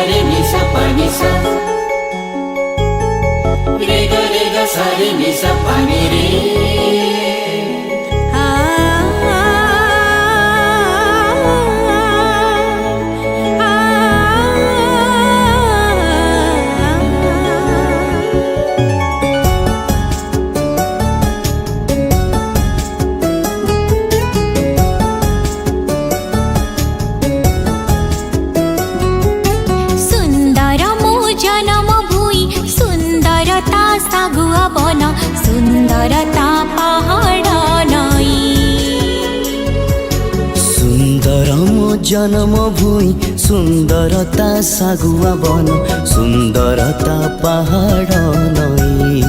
रे नि सा पा नि सा रे ग सा रे नि सा पा नि रे। सागुआ बन सुंदरता पहाड़ नई। सुंदर मो जन्म भूई सुंदरता सागुआ बन सुंदरता पहाड़ नई।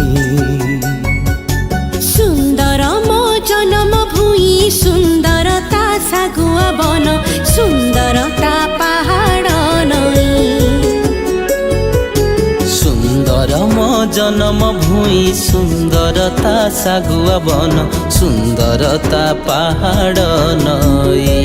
सुंदर मो जन्म भूई सुंदरता सागुआ बन सुंदरता पहाड़ नई। सुंदर मो जन्म भूई सुंदरता सागुआ बन सुंदरता पहाड़ नई।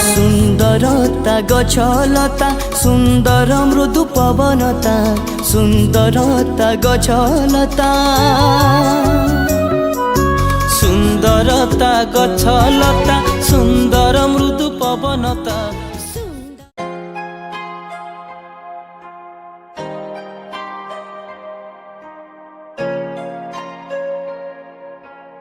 सुंदरता गछलता सुंदर मृदु पवनता सुंदरता गछलता सुंदरता गछलता सुंदर मृदु पवनता।